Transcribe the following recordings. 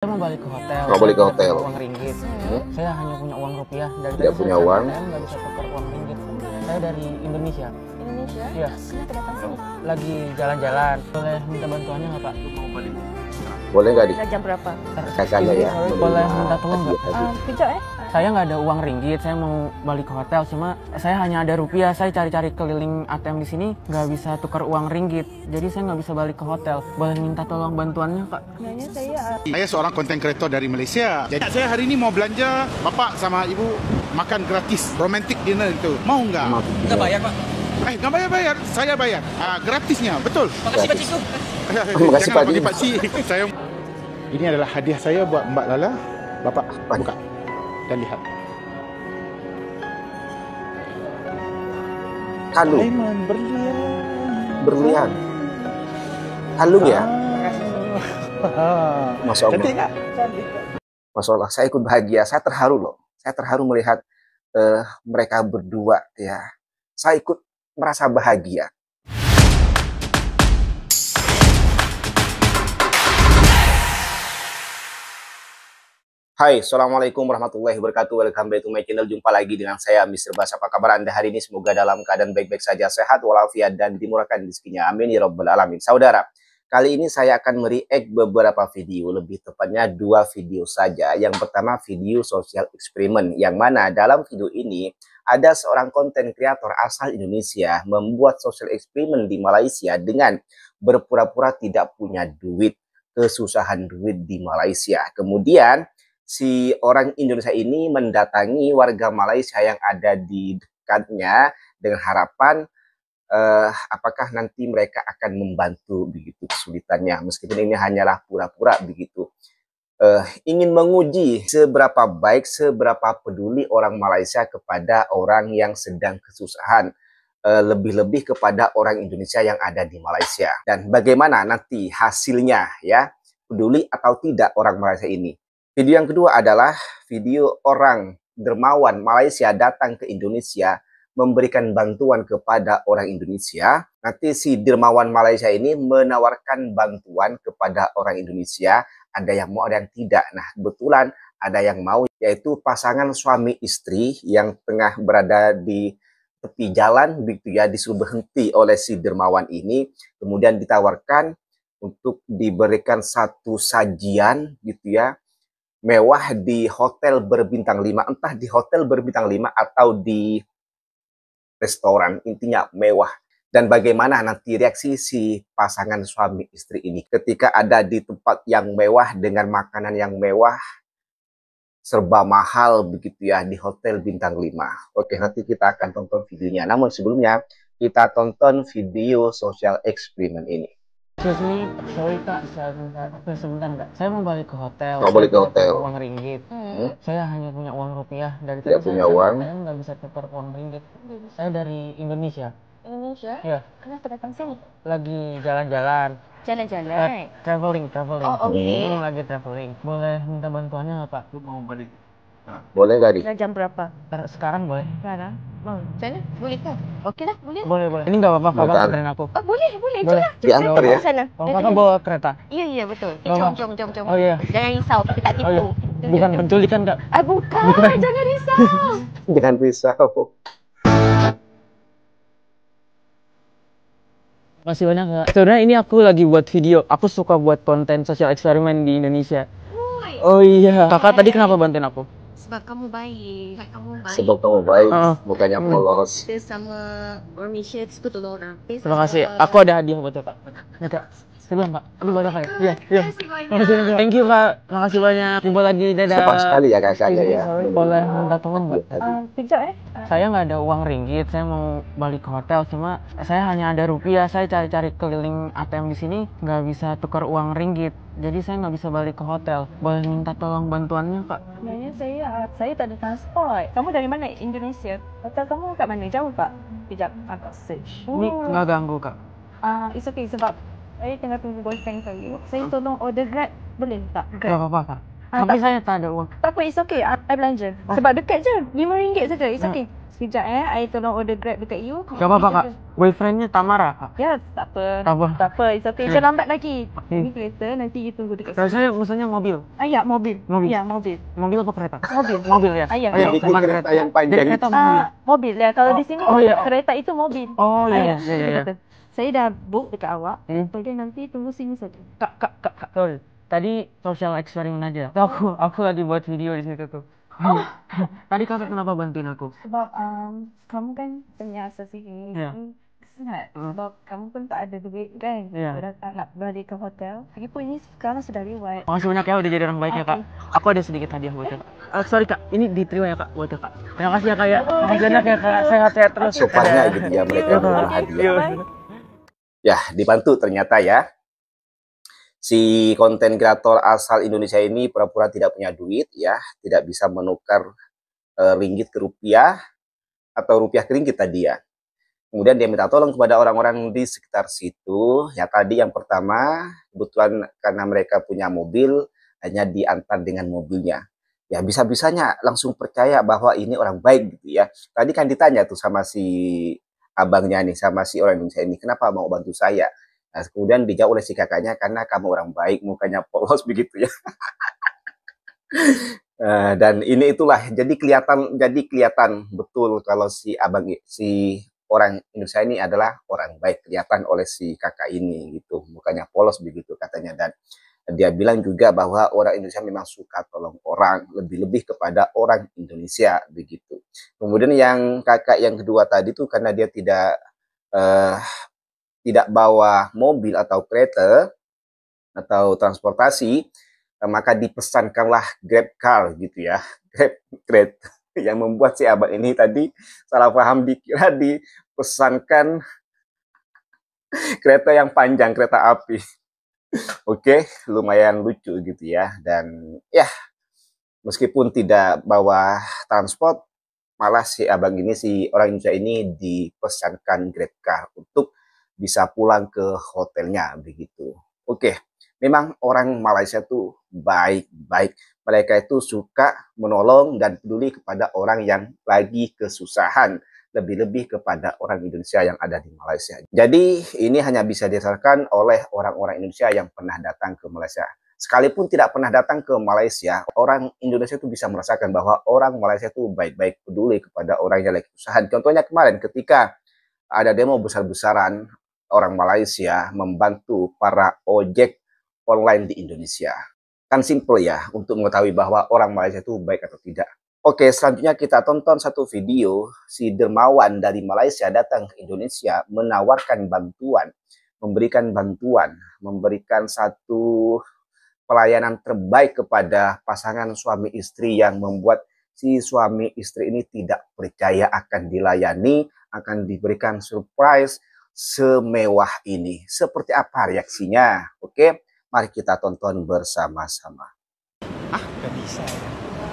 Saya mau balik ke hotel. Nggak boleh ke hotel. Uang ringgit. Saya hanya punya uang rupiah. Dari Tidak punya uang. Saya nggak bisa tukar uang ringgit. Saya dari Indonesia. Indonesia? Iya. Kenapa datang sini? Lagi jalan-jalan. Boleh minta bantuannya nggak Pak? Boleh nggak di? Jam berapa? Kakaknya ya. Boleh minta tolong nggak? Kejap Saya nggak ada uang ringgit. Saya mau balik ke hotel. Cuma saya hanya ada rupiah. Saya cari-cari keliling ATM di sini nggak bisa tukar uang ringgit. Jadi saya nggak bisa balik ke hotel. Boleh minta tolong bantuannya Pak? Sebenarnya Saya seorang konten kreator dari Malaysia. Jadi saya hari ini mau belanja, bapak sama ibu makan gratis, romantic dinner itu. Mau nggak? Kita bayar Pak. Nggak bayar, saya bayar. Gratisnya, betul. Makasih Pak Ciku. Terima kasih, Pak. Jangan Pak Cik. Saya. Ini adalah hadiah saya buat Mbak Lala. Bapak buka dan lihat. Kalung. Diamond berlian. Berlian. Kalung ya? Masya Allah. Cantik nggak? Masya Allah. Saya ikut bahagia. Saya terharu loh. Saya terharu melihat mereka berdua ya. Saya ikut merasa bahagia. Hai, Assalamualaikum warahmatullahi wabarakatuh. Welcome back to my channel. Jumpa lagi dengan saya, Mr. Bas. Apa kabar Anda hari ini? Semoga dalam keadaan baik-baik saja, sehat walafiat, dan dimurahkan rezekinya. Amin ya rabbal alamin. Saudara, kali ini saya akan mereact beberapa video, lebih tepatnya 2 video saja. Yang pertama video social eksperimen, yang mana dalam video ini ada seorang konten kreator asal Indonesia membuat social eksperimen di Malaysia dengan berpura-pura tidak punya duit, kesusahan duit di Malaysia. Kemudian si orang Indonesia ini mendatangi warga Malaysia yang ada di dekatnya dengan harapan apakah nanti mereka akan membantu begitu kesulitannya, meskipun ini hanyalah pura-pura begitu. Ingin menguji seberapa baik, seberapa peduli orang Malaysia kepada orang yang sedang kesusahan, lebih-lebih kepada orang Indonesia yang ada di Malaysia, dan bagaimana nanti hasilnya ya, peduli atau tidak orang Malaysia ini. Video yang kedua adalah video orang dermawan Malaysia datang ke Indonesia memberikan bantuan kepada orang Indonesia. Nanti si dermawan Malaysia ini menawarkan bantuan kepada orang Indonesia. Ada yang mau, ada yang tidak. Nah, kebetulan ada yang mau, yaitu pasangan suami istri yang tengah berada di tepi jalan, begitu ya, disuruh berhenti oleh si dermawan ini. Kemudian ditawarkan untuk diberikan satu sajian, gitu ya, mewah di hotel berbintang 5, entah di hotel berbintang 5 atau di restoran, intinya mewah. Dan bagaimana nanti reaksi si pasangan suami istri ini ketika ada di tempat yang mewah dengan makanan yang mewah, serba mahal begitu ya, di hotel bintang 5. Oke, nanti kita akan tonton videonya. Namun sebelumnya kita tonton video social eksperimen ini. Sorry Kak, sebentar Kak. Saya mau balik ke hotel. Nggak boleh ke hotel. Uang ringgit. Saya hanya punya uang rupiah. Dari Tidak punya uang. Saya nggak bisa tukar uang ringgit. Saya dari Indonesia. Indonesia? Iya. Kenapa datang sini? Lagi jalan-jalan. Jalan-jalan. Traveling. Oh, oke. Lagi traveling. Boleh minta bantuannya nggak Pak? Lu mau balik? Boleh nggak di? Jam berapa? Sekarang boleh? Sekarang? Mau? Sana? Boleh kan? Oke lah, boleh. Boleh. Ini nggak apa-apa, Kakak anterin aku. Oh, boleh. Boleh. Itulah. Diantar ya? Sana. Kalau Kakak bawa kereta? Iya, betul. Bawa. Jom. Oh iya. Jangan risau, kita tak tipu. Oh, iya. Bukan penculikan Kak? Bukan. Jangan risau. Jangan risau. Makasih banyak Kak. Sebenarnya ini aku lagi buat video. Aku suka buat konten sosial eksperimen di Indonesia. Oh iya. Kakak tadi kenapa bantuin aku? Sebab kamu baik. Sebab kamu baik, bukannya polos. Sama orang Malaysia suka tolong orang. Terima kasih. Aku ada hadiah buat Kakak. Ada. Sebelum Pak. Aduh banyak Kak. Iya. Makasih. Thank you Kak. Makasih banyak. Jumpa lagi. Dadah. Cepat sekali ya kakaknya ya. Boleh minta tolong nggak? Kejap Saya nggak ada uang ringgit. Saya mau balik ke hotel. Cuma saya hanya ada rupiah. Saya cari-cari keliling ATM di sini nggak bisa tukar uang ringgit. Jadi saya nggak bisa balik ke hotel. Boleh minta tolong bantuannya Kak? Sebenarnya saya tak ada transport. Kamu dari mana? Indonesia. Hotel kamu kat mana? Jauh Pak? Kejap, agak search. Ini nggak ganggu Kak? It's okay sebab saya tengah tunggu boyfriend saya. Saya tolong order Grab, boleh tak? Nggak apa-apa Kak. Tapi saya tak ada uang. Tak apa, it's okay. I belanja. Sebab dekat je. RM5 saja. It's okay. Sekejap I tolong order Grab dekat you. Gak apa-apa kak, boyfriendnya Tamara kak. Ya, tak apa. Tak apa. Tak apa, it's okay. Jangan lambat lagi. Hmm. Ini kereta, nanti you tunggu dekat Kalau saya maksudnya mobil. Ya, mobil. Mobil. Ya, mobil. Mobil apa kereta? Mobil. Mobil ya? Ya. Oh, ya, Jadi bukan kereta yang Jadi panjang. kereta apa mobil? Mobil ya. Kalau di sini Oh, iya. kereta itu mobil. Oh iya, Ya, iya. betul. Saya dah book dekat awak. Hmm. Jadi nanti tunggu sini saja. Kak. Sorry. Tadi social eksperimen aja. Tuh, aku lagi buat video di situ tuh. Tadi kakak kenapa bantuin aku? Sebab kamu kan penyasar sini. Ya. Sangat. Sebab kamu pun tak ada duit kan. Ya. Dah tak nak balik ke hotel. Lagipun ini sekarang sudah lewat. Makasih banyak ya udah jadi orang baik ya kak. Aku ada sedikit hadiah buat kakak. Sorry kak, ini diterima ya kak buat kakak. Terima kasih ya kak ya. Makasih banyak ya kak. Sehat-sehat terus. Sopannya gitu ya mereka memberi hadiah. Ya, dibantu ternyata ya. Si konten kreator asal Indonesia ini pura-pura tidak punya duit ya, tidak bisa menukar ringgit ke rupiah atau rupiah ke ringgit tadi ya. Kemudian dia minta tolong kepada orang-orang di sekitar situ. Ya tadi yang pertama, kebetulan karena mereka punya mobil, hanya diantar dengan mobilnya. Ya bisa-bisanya langsung percaya bahwa ini orang baik gitu ya. Tadi kan ditanya tuh sama si abangnya nih, sama si orang Indonesia ini, kenapa mau bantu saya? Nah, kemudian dijawab oleh si kakaknya, karena kamu orang baik, mukanya polos begitu ya. Dan ini itulah, jadi kelihatan betul kalau si orang Indonesia ini adalah orang baik, kelihatan oleh si kakak ini gitu, mukanya polos begitu katanya. Dan dia bilang juga bahwa orang Indonesia memang suka tolong orang, lebih-lebih kepada orang Indonesia begitu. Kemudian yang kakak yang kedua tadi tuh karena dia tidak bawa mobil atau kereta atau transportasi, maka dipesankanlah Grab car gitu ya, Grab yang membuat si abang ini tadi salah paham, dikira dipesankan kereta yang panjang, kereta api. Oke, lumayan lucu gitu ya. Dan ya, meskipun tidak bawa transport, malah si abang ini, si orang Indonesia ini dipesankan Grab car untuk bisa pulang ke hotelnya begitu. Oke, memang orang Malaysia tuh baik-baik. Mereka itu suka menolong dan peduli kepada orang yang lagi kesusahan. Lebih-lebih kepada orang Indonesia yang ada di Malaysia. Jadi ini hanya bisa dirasakan oleh orang-orang Indonesia yang pernah datang ke Malaysia. Sekalipun tidak pernah datang ke Malaysia, orang Indonesia itu bisa merasakan bahwa orang Malaysia itu baik-baik, peduli kepada orang yang lagi kesusahan. Contohnya kemarin ketika ada demo besar-besaran, orang Malaysia membantu para ojek online di Indonesia. Kan simple ya untuk mengetahui bahwa orang Malaysia itu baik atau tidak. Oke, selanjutnya kita tonton satu video. Si dermawan dari Malaysia datang ke Indonesia menawarkan bantuan, memberikan satu pelayanan terbaik kepada pasangan suami istri yang membuat si suami istri ini tidak percaya akan dilayani, akan diberikan surprise semewah ini. Seperti apa reaksinya? Oke, mari kita tonton bersama-sama. Gak bisa ya.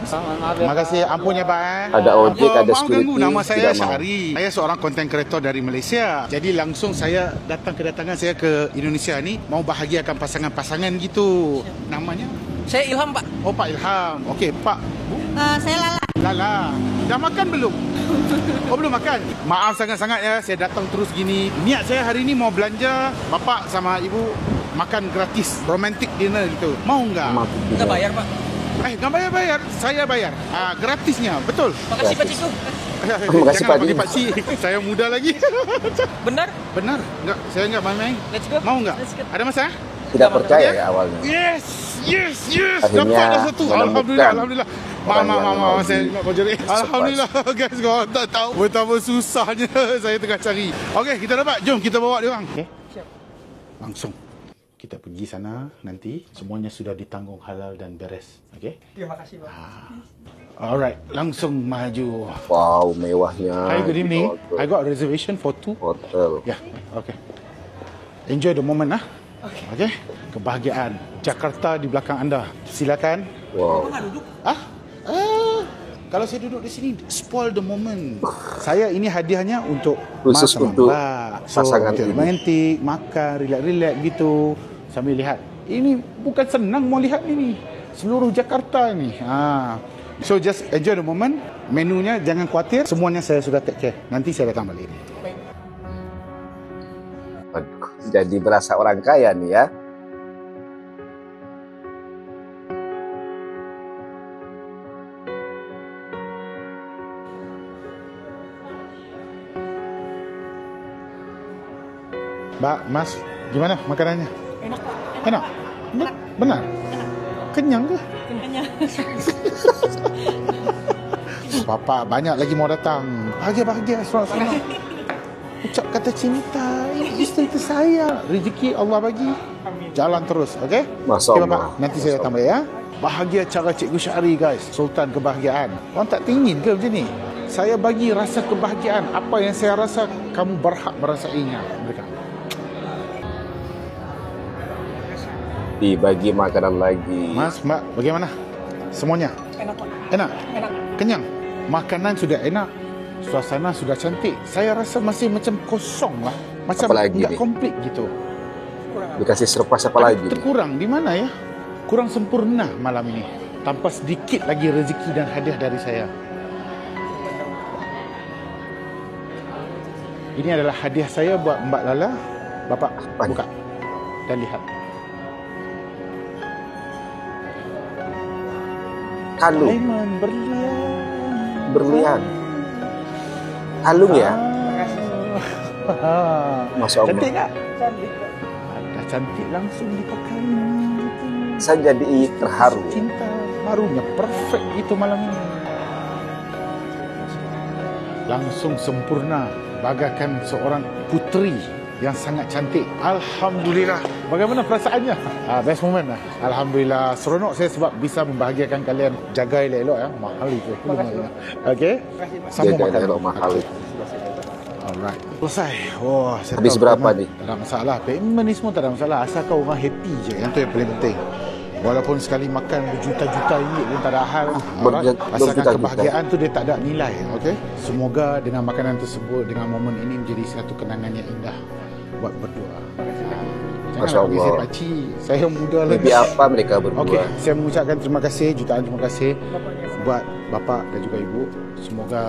Terima kasih, ampun ya Pak. Ada ojek, ada Mau security. ganggu, nama saya tidak mau. Syahri. Saya seorang konten kreator dari Malaysia. Jadi langsung saya kedatangan saya ke Indonesia ni mau bahagiakan pasangan-pasangan gitu. Namanya? Saya Ilham, Pak. Oh, Pak Ilham. Okey, Pak. Bu? Saya Lala. Lala. Dah makan belum? Oh, belum makan. Maaf sangat-sangat ya, saya datang terus gini. Niat saya hari ni mau belanja, bapak sama ibu makan gratis, romantic dinner gitu. Mau enggak? Nggak bayar, Pak. Enggak bayar. Saya bayar. Gratisnya, betul. Makasih, Pak Ciku. Terima kasih, Pak. Jangan Pak Cik. Saya muda lagi. Benar? Benar. Enggak, saya enggak main-main. Let's go. Mau enggak? Let's go. Ada masa? Tidak percaya ya awalnya. Yes. Akhirnya Dapat dah satu. menemukan Alhamdulillah. orang yang Mama, mau saya nak baju ni. surprise. Alhamdulillah guys, kau tak tahu betapa susahnya saya tengah cari. Okey, kita dapat. Jom kita bawa dia orang. Okey. Siap. Langsung kita pergi sana nanti semuanya sudah ditanggung halal dan beres. Okey? Terima kasih, Pak. Alright, langsung maju. Wow, mewahnya. Hi, good evening. Hotel. I got a reservation for 2. Hotel. Yeah, okay. Enjoy the moment lah. Okay. Kebahagiaan Jakarta di belakang anda. Silakan. Wow. Kalau saya duduk di sini, spoil the moment. Saya ini hadiahnya untuk Khusus mas sama untuk mbak. pasangan So, ini. romantik, makan, relax-relax gitu. Sambil lihat. Ini bukan senang mau lihat ini. Seluruh Jakarta ni. So just enjoy the moment. Menunya jangan khawatir, semuanya saya sudah take care. Nanti saya datang balik. Waduh, jadi berasa orang kaya nih ya. Mbak, Mas, gimana makanannya? Enak Pak. Enak? Benar? Kenyang ke? Kenyang. Bapak banyak lagi mau datang. Bahagia-bahagia, seronok-seronok. Ucap kata cinta, ini isteri tersayang. Rezeki Allah bagi. Jalan terus, okey? Masya Okey, Allah. Bapak. Nanti saya datang balik ya. Bahagia cara Cikgu Syahri, guys. Sultan kebahagiaan. Orang tak tingin ke macam ni? Saya bagi rasa kebahagiaan. Apa yang saya rasa, kamu berhak merasainya. Mereka. Dibagi makanan lagi. Mas, Mbak, bagaimana? Semuanya? Enak Pak. Enak? Enak. Kenyang? Makanan sudah enak. Suasana sudah cantik. Saya rasa masih macam kosong lah. Macam Apalagi enggak ni? komplit gitu. Dikasih surprise apa lagi nih? Terkurang di mana ya? Kurang sempurna malam ini. Tanpa sedikit lagi rezeki dan hadiah dari saya. Ini adalah hadiah saya buat Mbak Lala. Bapak, Apa ni? buka dan lihat. Kalung. Diamond berlian. Berlian. Kalung ya? Ah. Masya Allah. Cantik tak? Cantik Pak. Dah cantik langsung dipakai. Saya jadi terharu. Cinta barunya perfect itu malam ini. Langsung sempurna, bagaikan seorang puteri yang sangat cantik. Alhamdulillah. Bagaimana perasaannya? Best moment lah. Alhamdulillah. Seronok saya sebab bisa membahagiakan kalian. Jaga elok-elok ya. Mahal itu. Okey? Sama Jaga makan. elok mahal itu. Alright. Selesai. Wah, saya Habis tahu berapa memang ni? Tak ada masalah. Payment ni semua tak ada masalah. Asalkan orang happy je. Yang tu yang paling penting. Walaupun sekali makan berjuta-juta ringgit pun tak ada hal. Alright? Asalkan Berjuta-juta. kebahagiaan tu dia tak ada nilai. Okey? Semoga dengan makanan tersebut, dengan momen ini menjadi satu kenangan yang indah buat berdua. Masya Janganlah bagi saya Allah. pakcik. Saya muda lagi. Mimpi apa mereka berdua? Okey, saya mengucapkan terima kasih, jutaan terima kasih buat bapa dan juga ibu. Semoga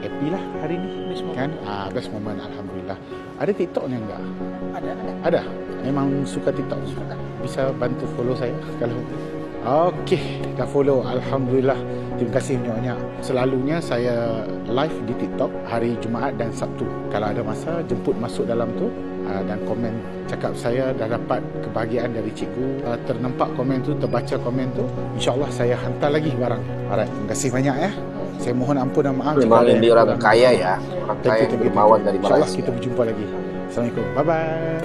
happy lah hari ni. Kan? Best moment, alhamdulillah. Ada TikTok ni enggak? Ada. Ada. Memang suka TikTok. Bisa bantu follow saya kalau. Okey, dah follow. Alhamdulillah. Terima kasih banyak. Selalunya saya live di TikTok hari Jumaat dan Sabtu. Kalau ada masa, jemput masuk dalam tu dan komen cakap saya dah dapat kebahagiaan dari cikgu. Ternampak komen tu, terbaca komen tu. InsyaAllah saya hantar lagi barang. Alright, terima kasih banyak ya. Saya mohon ampun dan maaf. Memang jika ada ini yang orang kurang. kaya ya. Orang Thank kaya you, yang thank you, dermawan thank you. dari InsyaAllah Malaysia. kita berjumpa lagi. Assalamualaikum. Bye-bye.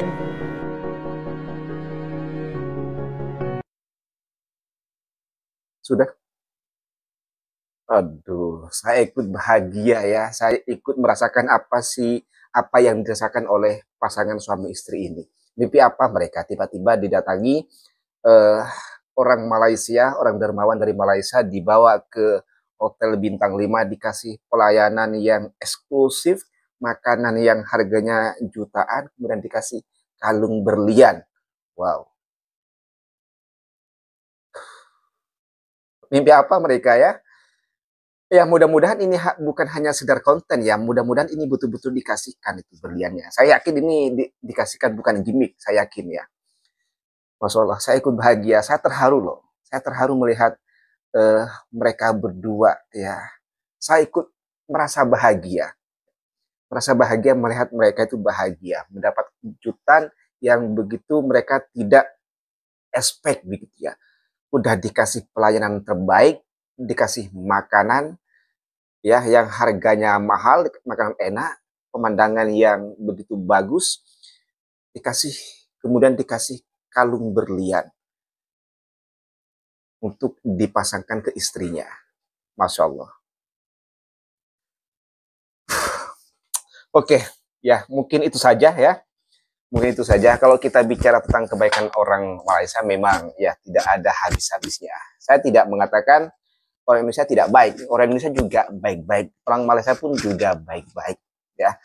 Sudah? Aduh, saya ikut bahagia ya. Saya ikut merasakan apa yang dirasakan oleh pasangan suami istri ini. Mimpi apa mereka? Tiba-tiba didatangi orang Malaysia, orang dermawan dari Malaysia, dibawa ke hotel bintang 5, dikasih pelayanan yang eksklusif, makanan yang harganya jutaan, kemudian dikasih kalung berlian. Wow. Mimpi apa mereka ya? Ya mudah-mudahan ini bukan hanya sekedar konten ya, mudah-mudahan ini betul-betul dikasihkan itu berliannya. Saya yakin ini dikasihkan bukan gimmick, saya yakin ya. Masya Allah, saya ikut bahagia, saya terharu loh. Saya terharu melihat mereka berdua ya. Saya ikut merasa bahagia melihat mereka itu bahagia, mendapat kejutan yang begitu mereka tidak expect begitu ya. Udah dikasih pelayanan terbaik, dikasih makanan ya yang harganya mahal, makanan enak, pemandangan yang begitu bagus, kemudian dikasih kalung berlian untuk dipasangkan ke istrinya. Masya Allah. Oke, ya mungkin itu saja ya. Mungkin itu saja. Kalau kita bicara tentang kebaikan orang Malaysia, memang ya tidak ada habis-habisnya. Saya tidak mengatakan orang Indonesia tidak baik. Orang Indonesia juga baik-baik. Orang Malaysia pun juga baik-baik. Ya.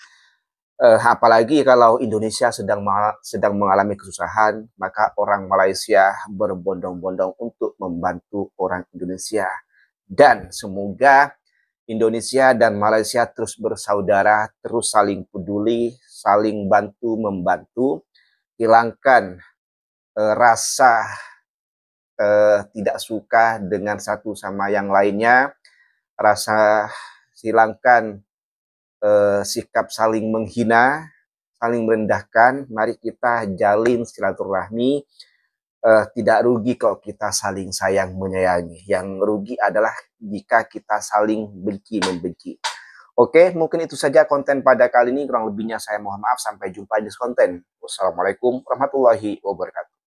Apalagi kalau Indonesia sedang mengalami kesusahan, maka orang Malaysia berbondong-bondong untuk membantu orang Indonesia Dan semoga Indonesia dan Malaysia terus bersaudara, terus saling peduli, saling bantu-membantu, hilangkan rasa tidak suka dengan satu sama yang lainnya, hilangkan sikap saling menghina, saling merendahkan. Mari kita jalin silaturahmi. Tidak rugi kalau kita saling sayang menyayangi. Yang rugi adalah jika kita saling benci-membenci. Oke, mungkin itu saja konten pada kali ini. Kurang lebihnya saya mohon maaf. Sampai jumpa di konten. Wassalamualaikum warahmatullahi wabarakatuh.